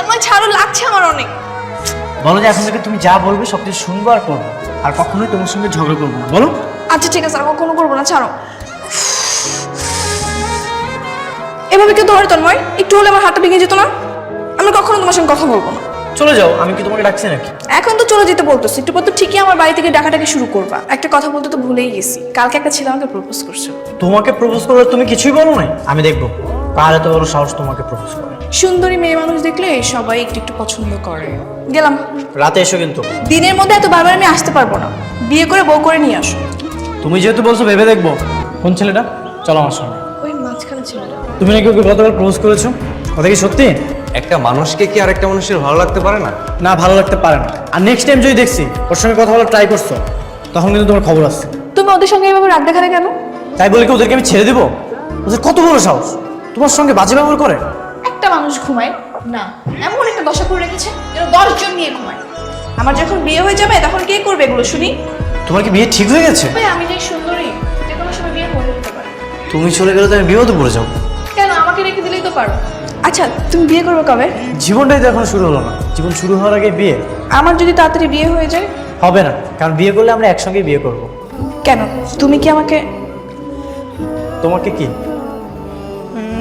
তন্ময় ছাড়ো, লাগছে আমার অনেক। বলো যে এখন থেকে তুমি যা বলবে সব কিছু শুনবো আর করবো, আর কখনোই তোমার সঙ্গে ঝগড়া করবো না, বলো। আচ্ছা ঠিক আছে, আর কখনো করবো না, ছাড়ো। এভাবে কেউ ধরে তন্ময়? একটু হলে আমার হাতটা ভেঙে যেত না। আমি কখনো তোমার সঙ্গে কথা বলবো না। চলে যাও, আমি কি তোমাকে ডাকছি নাকি? এখন তো চলে যেতে বলতেছি, একটু পর তো ঠিকই আমার বাড়ি থেকে ডাকাটাকি শুরু করবা। একটা কথা বলতে তো ভুলেই গেছি, কালকে একটা ছেলে আমাকে প্রপোজ করছে। তোমাকে প্রপোজ করলে তুমি কিছুই বলো নাই? আমি দেখবো কার এত বড় সাহস তোমাকে প্রপোজ করে। সুন্দরী মেয়ে মানুষ দেখলে সবাই একটু একটু পছন্দ করে। গেলাম। রাতে এসো কিন্তু। দিনের মধ্যে এত বারবার আমি আসতে পারবো না, বিয়ে করে বউ করে নিয়ে আসো। তুমি যেহেতু বলছো ভেবে দেখবো। কোন ছেলেটা? চলো আমার সঙ্গে। ওই মাঝখানে ছেলেটা। তুমি নাকি ওকে গতকাল প্রপোজ করেছো, কথা কি সত্যি? একটা মানুষকে কি আরেকটা মানুষের ভালো লাগতে পারে না? না, ভালো লাগতে পারে না। আর নেক্সট টাইম যদি দেখছি ওর সঙ্গে কথা বলার ট্রাই করছো, তখন কিন্তু তোমার খবর আছে। তুমি ওদের সঙ্গে এভাবে রাগ দেখালে কেন? তাই বলে কি ওদেরকে আমি ছেড়ে দেবো? ওদের কত বড় সাহস তোমার সঙ্গে বাজে ব্যবহার করে। একটা মানুষ ঘুমায় না, এমন একটা দশা করে রেখেছে যেন 10 জন নিয়ে ঘুমায়। আমার যখন বিয়ে হয়ে যাবে তখন কে করবে এগুলো শুনি? তোমার কি বিয়ে ঠিক হয়ে গেছে? ভাই আমি যে সুন্দরী, যে কোনো সময় বিয়ে করে নিতে পারে। তুমি চলে গেলে তো আমি বিপদে পড়ে যাবো। কেন, আমাকে রেখে দিলেই তো পারো। আচ্ছা তুমি বিয়ে করবে কবে? জীবনটাই তো এখনো শুরু হলো না, জীবন শুরু হওয়ার আগে বিয়ে? আমার যদি তাড়াতাড়ি বিয়ে হয়ে যায়? হবে না, কারণ বিয়ে করলে আমরা একসঙ্গে বিয়ে করব। কেন, তুমি কি আমাকে? তোমাকে কি?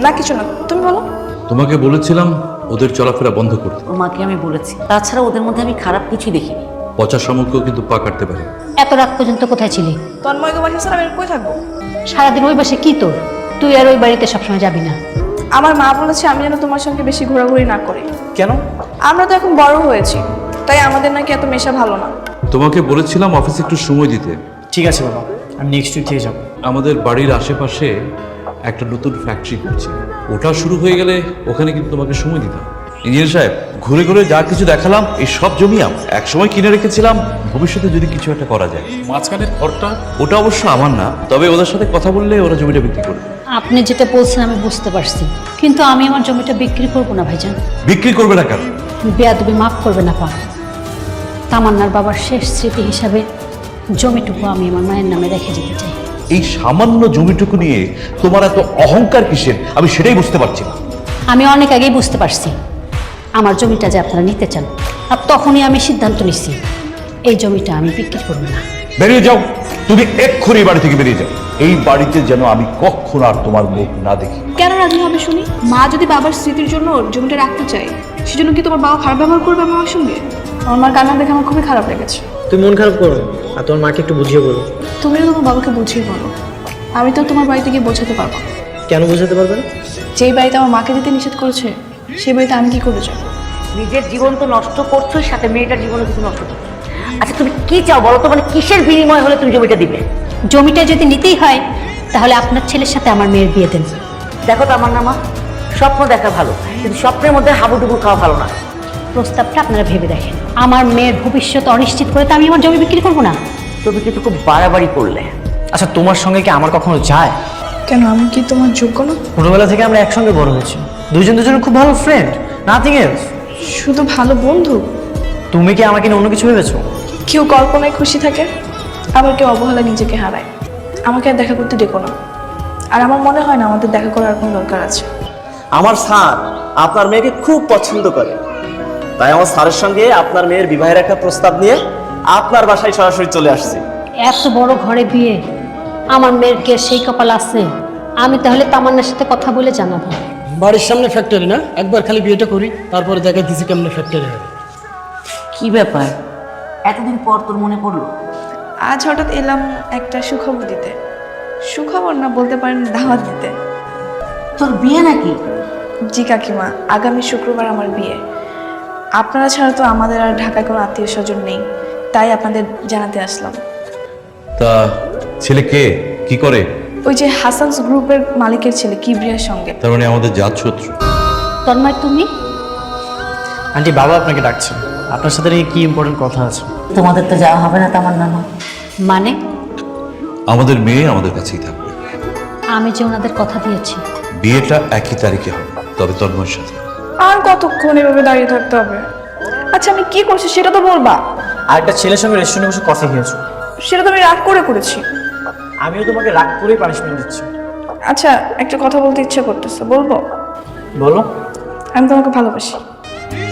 না কিছু না, তুমি বলো। তোমাকে বলেছিলাম ওদের চলাফেরা বন্ধ করতে। ওর মাকে আমি বলেছি, তাছাড়া ওদের মধ্যে আমি খারাপ কিছুই দেখিনি। পচা শামুককেও কিন্তু পা কাটতে পারে। এত রাত পর্যন্ত কোথায় ছিলি? তন্ময়কে বাসা ছাড়া আমি কই থাকবো? সারাদিন ওই বাসে কি তোর? তুই আর ওই বাড়িতে সবসময় যাবি না। আমার মা বলেছে আমি যেন তোমার সঙ্গে বেশি ঘোরাঘুরি না করি। কেন? আমরা তো এখন বড় হয়েছি, তাই আমাদের নাকি এত মেশা ভালো না। তোমাকে বলেছিলাম অফিসে একটু সময় দিতে। ঠিক আছে বাবা, আমি নেক্সট উইক থেকে যাবো। আমাদের বাড়ির আশেপাশে একটা নতুন ফ্যাক্টরি করছে, ওটা শুরু হয়ে গেলে ওখানে কিন্তু তোমাকে সময় দিতাম। ইঞ্জিনিয়ার সাহেব, ঘুরে ঘুরে যা কিছু দেখালাম এই সব জমি এক সময় কিনে রেখেছিলাম, ভবিষ্যতে যদি কিছু একটা করা যায়। মাঝখানের ঘরটা ওটা অবশ্য আমার না, তবে ওদের সাথে কথা বললে ওরা জমিটা বিক্রি করবে। আপনি যেটা বলছেন আমি বুঝতে পারছি, কিন্তু আমি আমার জমিটা বিক্রি করব না ভাইজান। বিক্রি করবে না কেন? বেয়াদবি মাফ করবে না পা। তামান্নার বাবার শেষ স্মৃতি হিসাবে জমিটুকু আমি আমার মায়ের নামে রেখে যেতে চাই। এই সামান্য জমিটুকু নিয়ে তোমার এত অহংকার কিসের, আমি সেটাই বুঝতে পারছি না। আমি অনেক আগেই বুঝতে পারছি আমার জমিটা যে আপনারা নিতে চান, আর তখনই আমি সিদ্ধান্ত নিচ্ছি এই জমিটা আমি বিক্রি করব না। বেরিয়ে যাও, তুমি এক্ষুনি বাড়ি থেকে বেরিয়ে যাও। এই বাড়িতে যেন আমি কখনো আর তোমার মুখ না দেখি। কেন রাজি হবে শুনি? মা যদি বাবার স্মৃতির জন্য জমিটা রাখতে চায়, সেজন্য কি তোমার বাবা খারাপ ব্যবহার করবে আমার সঙ্গে? আমার মার কান্না দেখে আমার খুবই খারাপ লেগেছে। তুমি মন খারাপ করো না, আর তোমার মাকে একটু বুঝিয়ে বলো। তুমিও তোমার বাবাকে বুঝিয়ে বলো। আমি তো তোমার বাড়িতে গিয়ে বোঝাতে পারবো না। কেন বোঝাতে পারবে না? যেই বাড়িতে আমার মাকে যেতে নিষেধ করেছে, সেই বাড়িতে আমি কি করে যাবো? নিজের জীবন তো নষ্ট করছো, সাথে মেয়েটার জীবনও কিছু নষ্ট করছো। আচ্ছা তুমি কি চাও বলো তো, মানে কিসের বিনিময় হলে তুমি জমিটা দিবে? জমিটা যদি নিতেই হয় তাহলে আপনার ছেলের সাথে আমার মেয়ের বিয়ে দেন। দেখো তো আমার নামা, স্বপ্ন দেখা ভালো, কিন্তু স্বপ্নের মধ্যে হাবুডুবু খাওয়া ভালো না। প্রস্তাবটা আপনারা ভেবে দেখেন। আমার মেয়ের ভবিষ্যৎ অনিশ্চিত করে তো আমি আমার জমি বিক্রি করবো না। তুমি কিন্তু খুব বাড়াবাড়ি করলে। আচ্ছা তোমার সঙ্গে কি আমার কখনো যায়? কেন, আমি কি তোমার যোগ্য না? ছোটবেলা থেকে আমরা একসঙ্গে বড় হয়েছি, দুজনের খুব ভালো ফ্রেন্ড, নাথিং এলস। শুধু ভালো বন্ধু? তুমি কি আমাকে নিয়ে অন্য কিছু ভেবেছো? কেউ কল্পনায় খুশি থাকে, আবার কেউ অবহেলায় নিজেকে হারায়। আমাকে আর দেখা করতে ডেকো না। আর আমার মনে হয় না আমাদের দেখা করার কোনো দরকার আছে। আমার স্যার আপনার মেয়েকে খুব পছন্দ করে, তাই আমার স্যারের সঙ্গে আপনার মেয়ের বিবাহের একটা প্রস্তাব নিয়ে আপনার বাসায় সরাসরি চলে আসছি। এত বড় ঘরে বিয়ে, আমার মেয়ের কে সেই কপাল আছে? আমি তাহলে তামান্নার সাথে কথা বলে জানাবো। বাড়ির সামনে ফ্যাক্টরি না, একবার খালি বিয়েটা করি, তারপরে দেখা দিছি কেমনে ফ্যাক্টরি হয়। কি ব্যাপার, এতদিন পর তোর মনে পড়লো? আজ হঠাৎ এলাম একটা সুখবর দিতে। সুখবর না, বলতে পারেন দাওয়াত দিতে। তোর বিয়ে নাকি? জি কাকিমা, আগামী শুক্রবার আমার বিয়ে। আপনারা ছাড়া তো আমাদের আর ঢাকায় কোনো আত্মীয় স্বজন নেই, তাই আপনাদের জানাতে আসলাম। তা ছেলে কে, কি করে? ওই যে হাসানস গ্রুপের মালিকের ছেলে, কিবরিয়ার সঙ্গে। তার মানে আমাদের জাত শত্রু। তন্ময় তুমি? আন্টি বাবা আপনাকে ডাকছে, আপনার সাথে নাকি কি ইম্পর্টেন্ট কথা আছে। তোমাদের তো যাওয়া হবে না তামান্না? মানে? আমাদের মেয়ে আমাদের কাছেই থাকবে। আমি যে ওনাদের কথা দিয়েছি বিয়েটা একই তারিখে হবে, তবে তন্ময়ের সাথে। আর কতক্ষণ এভাবে দাঁড়িয়ে থাকতে হবে? আচ্ছা আমি কি করছি সেটা তো বলবা। আর একটা ছেলের সঙ্গে রেস্টুরেন্টে বসে কফি খেয়েছো, সেটা তো আমি রাগ করে করেছি। আমিও তোমাকে রাগ করেই পানিশমেন্ট দিচ্ছি। আচ্ছা একটা কথা বলতে ইচ্ছে করতেছে, বলবো? বলো। আমি তোমাকে ভালোবাসি।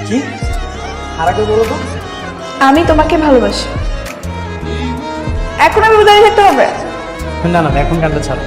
কি কি আর আগে বলো তো। আমি তোমাকে ভালোবাসি। এখন আমি উদাহরণ থাকতে হবে? না না এখন গানটা ছাড়ো।